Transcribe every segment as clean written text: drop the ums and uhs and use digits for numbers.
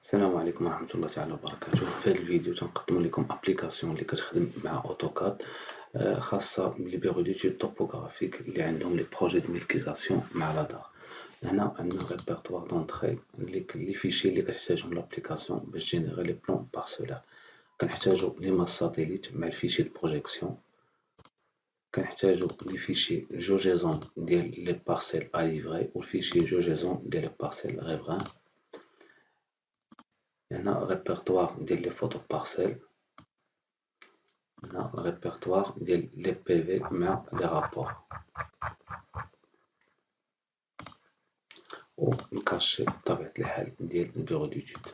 السلام عليكم ورحمة الله تعالى وبركاته. في هذا الفيديو تنقدم لكم ابليكاسيون اللي كتخدم مع اوتوكاد خاصة بلي بيغو ديتود توبوغرافيك اللي عندهم لي بروجي دو ميلكيزاسيون مع لا دار. هنا عندنا ريبرتوار دونطخي لي فيشي اللي كتحتاجهم لابليكاسيون باش جينيري لي بلون بارسولار. كنحتاجو ليماج ساتيليت مع الفيشي دو بروجيكسيون، كنحتاجو لي فيشي جوجيزون ديال لي بارسيل ا ليفري والفيشي جوجيزون ديال لي بارسيل غيفغان. هنا ريبرتوار ديال لي فوتو بارسيل، هنا الريبرتوار ديال لي بي في مع لي رابور و الكاشي بطبيعة الحال ديال البيرو ديتود.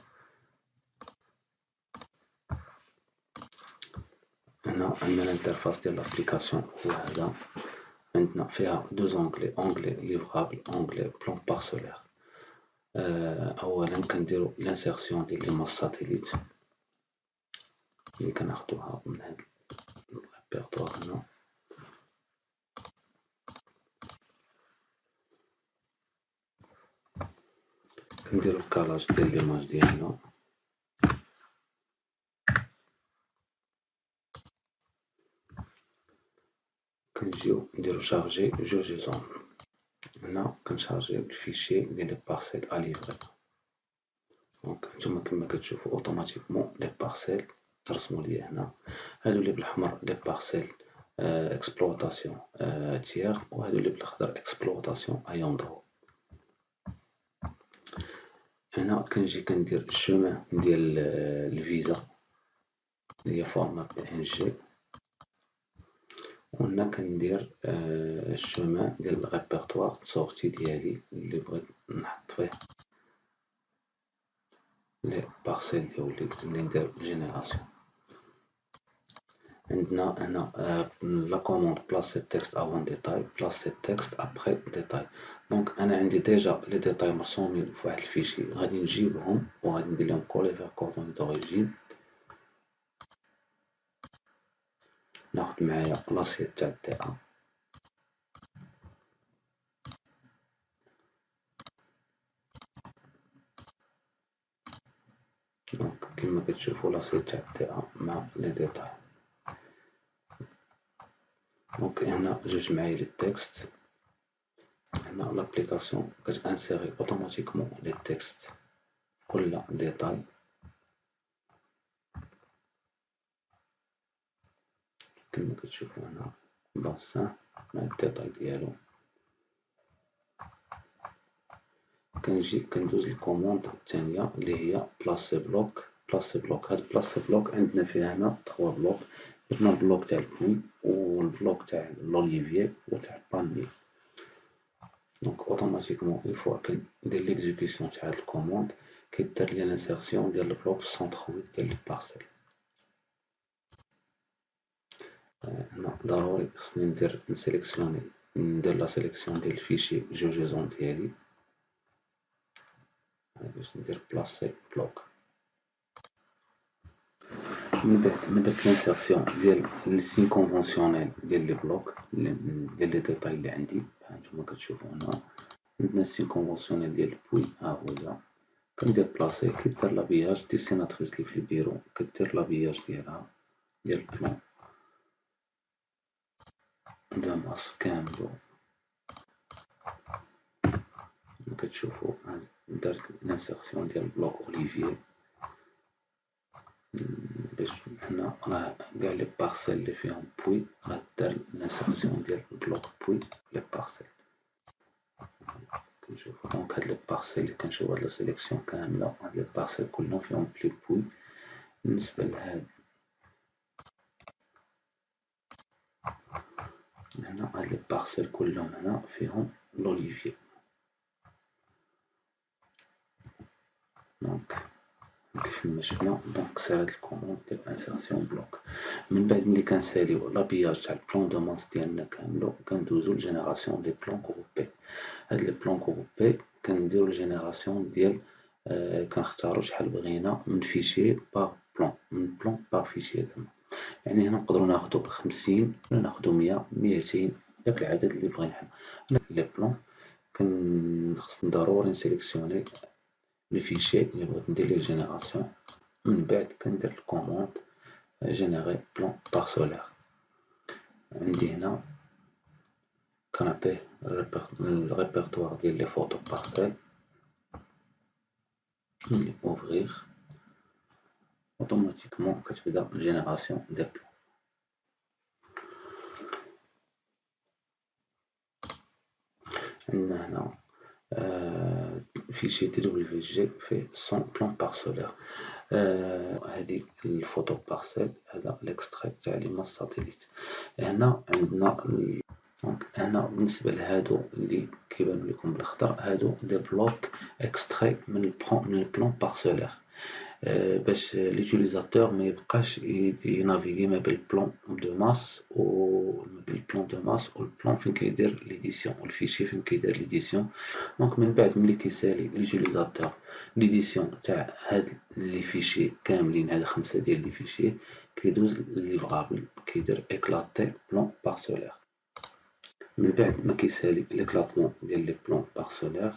هنا عندنا الانترفاس ديال لابليكاسيون هو هذا، عندنا فيها دو زونغلي، اونغلي ليفرابل، اونغلي بلون بارسولار. اولا كنديرو لانسيرسيون ديال ليماج ساتيليت اللي كناخدوها من هاد الريبرتوار هنا. كنديرو الكالاج ديال ليماج ديالنا، كنجيو نديرو شارجي جوجيزون. هنا كنشارجيو الفيشي ديال لي بارسيل ا ليفري. دونك نتوما كما كتشوفو اوتوماتيكمون لي بارسيل ترسمو ليا هنا. هادو اللي بالأحمر لي بارسيل اكسبلوطاسيون تيير، وهادو اللي بالأخضر اكسبلوطاسيون ايون درو. هنا كنجي كندير الشومان ديال الفيزا اللي هي فورما بي ان جي، وهنا كندير الشومان ديال الريبرتوار سورتي ديالي اللي بغيت نحط فيه لي بارسيل ديالي اللي ندير جينيراسيون. عندنا هنا لا كوموند بلاسي تكست افون ديتاي، بلاسي تكست ابخي ديتاي. دونك انا عندي ديجا لي ديتاي مرسومين في واحد الفيشي، غادي نجيبهم وغادي ندير لهم كولي فيغ كوردوني دوريجين. ناخد معايا لاسيت تاع الدي ا، دونك كما كتشوفو لاسيت تاع الدي ا مع لي ديتاي. دونك هنا جوج معايا لي تكست. هنا لابليكاسيون كتانسيري اوتوماتيكمون لي تكست كل ديتاي. كما كتشوفو هنا باسان مع الديتاي ديالو. كنجي كندوز الكوموند الثانية اللي هي بلاسي بلوك. بلاسي بلوك، هاد بلاسي بلوك عندنا فيها هنا 3 بلوك، درنا البلوك تاع البوي والبلوك تاع لوليفيي وتاع البالمي. دونك اوتوماتيكمون اون فوا كندير ليكزيكسيون تاع هاد الكوموند كيدير لي لانسيرسيون ديال البلوك سونترويد ديال لي بارسيل. هنا ضروري خصني ندير نسيليكسيوني، ندير لا سيليكسيون ديال الفيشي جوجيزون ديالي باش ندير بلاسي بلوك. من بعد ما درت لانسيرسيون ديال لي سين كونفونسيونيل ديال لي بلوك ديال لي ديتاي اللي عندي، ها نتوما كتشوفو هنا عندنا السين كونفونسيونيل ديال البوي، ها هو كندير بلاسي. كيدير لابياج ديسيناتريس لي في البيرو كدير لابياج ديالها ديال البلون دو ماس كاملو. كما كتشوفو درت لانسيرسيون ديال بلوك اوليفيي باش هنا راه كاع لي بارسيل اللي فيهم بوي غدار لانسيرسيون ديال بلوك بوي لي بارسيل. كنشوفو دونك هاد لي بارسيل اللي كنشوفو هاد لا سيليكسيون كاملة، هاد لي بارسيل كلهم فيهم بلي بوي. بالنسبة لهاد هنا هاد لي بارسيل كلهم هنا فيهم لوليفيي. دونك كيف ما شفنا دونك سال هاد الكوموند ديال انسيرسيون بلوك. من بعد ملي كنساليو لابياج تاع البلون دو ماس ديالنا كاملو كندوزو لجينيراسيون دي بلون غروبي. هاد لي بلون غروبي كنديرو الجينيراسيون ديال كنختارو شحال بغينا من فيشي باغ بلون، من بلون باغ فيشي زعما. يعني هنا نقدرو ناخدو 50 ولا ناخدو 100 200 داك العدد اللي بغينا حنا. لي بلون خصني ضروري نسيليكسيوني لو فيشي اللي بغيت ندير ليه جينيراسيون، من بعد كندير الكوموند جينيري بلان بارسولير. عندي هنا كنعطيه الريبرتوار ديال لي فوتو بارسيل، نولي اوفغيغ، اوتوماتيكمون كتبدا الجينيراسيون دي بلان. عندنا هنا فيشي TWG فيه 100 بلان بارسولير. هادي الفوتو بارسيل، هذا الاكستري تاع ليماج ساتيليت. هنا عندنا دونك هنا بالنسبة لهادو اللي كيبانو ليكم بالأخضر، هادو دي بلوك اكستري من البلان بارسولير، باش ليوتيليزاتور ما يبقاش ينافيغي ما بين البلان دو ماس و البلان فين كيدير ليديسيون والفيشي فين كيدير ليديسيون. دونك من بعد ملي كيسالي ليوتيليزاتور ليديسيون تاع هاد لي فيشي كاملين، هاد 5 ديال لي فيشي، كيدوز لليفغابل كيدير اكلاطي بلان بارسولير. من بعد ما كيسالي ليكلاطمون ديال لي بلان بارسولير،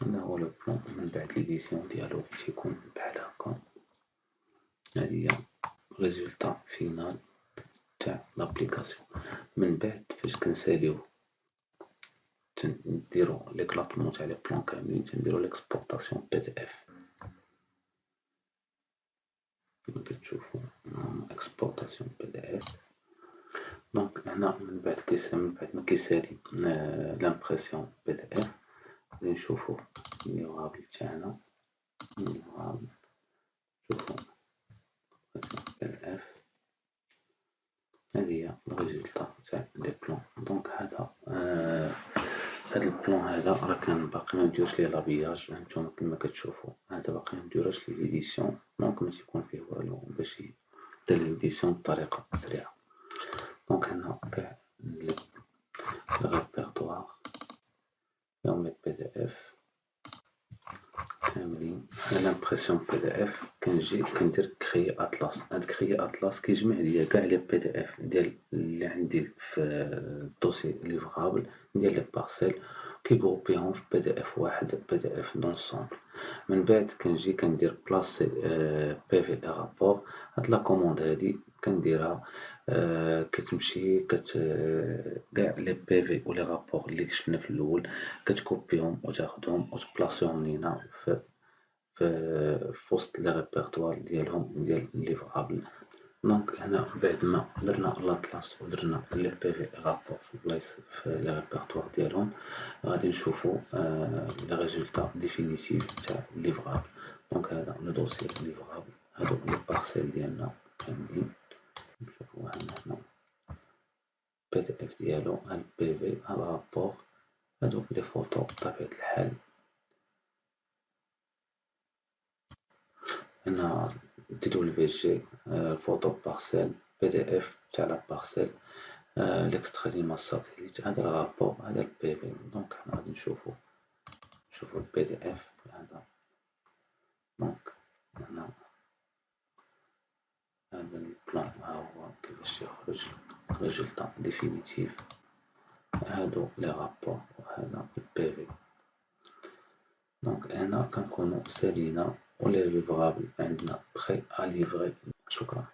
هنا هو لو بلان من بعد ليديسيون ديالو تيكون بحال هكا. هادي هي ريزولتا فينال تاع لابليكاسيون. من بعد فاش كنساليو تنديرو ليكلاطمون تاع لي بلان كاملين، تنديرو ليكسبورطاسيون PDF. كما كتشوفو اكسبورطاسيون PDF. دونك هنا من بعد ما كيسالي لامبرسيون PDF، غادي نشوفو الليفغابل تاعنا، الليفغابل نشوفو PDF. هذه هي الريزولتا تاع لي بلان. دونك هذا هاد البلان هذا راه كان باقي منديروش ليه لابياج، هانتوما كما كتشوفو هذا باقي منديروش ليه ليديسيون، دونك متيكون فيه والو باش يدير ليديسيون بطريقة سريعة. دونك هنا كاع لي ريبرتوار فيهم لي PDF كاملين. لامبرسيون PDF كنجي كندير كريي اطلاس. هاد كريي اطلاس كيجمع ليا كاع لي PDF ديال اللي عندي في الدوسي ليفغابل ديال لي بارسيل، كيغروبيهم في PDF واحد، PDF دونسومبل. من بعد كنجي كندير بلاصي PV اي رابور. هاد لا كوموند هادي كنديرها كتمشي كاع لي PV و لي رابور اللي شفنا في الاول كتكوبيهم وتاخدهم وتبلاصيهم لينا في وسط لي ريبرتوار ديالهم ديال ليفغابل. دونك هنا بعد ما درنا لاطلاس و درنا لي PV رابور في بلايص في لي ريبرتوار ديالهم، غادي نشوفو لي ريزولتا ديفينيتيف تاع ليفغابل. دونك هذا لو دوسي ليفغابل، هادو لي بارسيل ديالنا كاملين نشوفوها هنا PDF ديالو، هاد PV هاد رابور، هادو لي فوتو بطبيعة الحال. هنا TWG فوتو بارسيل، PDF تاع لا بارسيل، ليكستري ليماج ساتيليت، هذا الرابور، هذا الPV. دونك حنا غادي نشوفو الPDF هذا. دونك هنا هذا البلان ها هو كيفاش يخرج ريزولتا ديفينيتيف. هادو لي رابور وهذا الPV. دونك هنا كنكونو سالينا و لي ليفغابل عندنا بخي ا ليفغي. شكرا.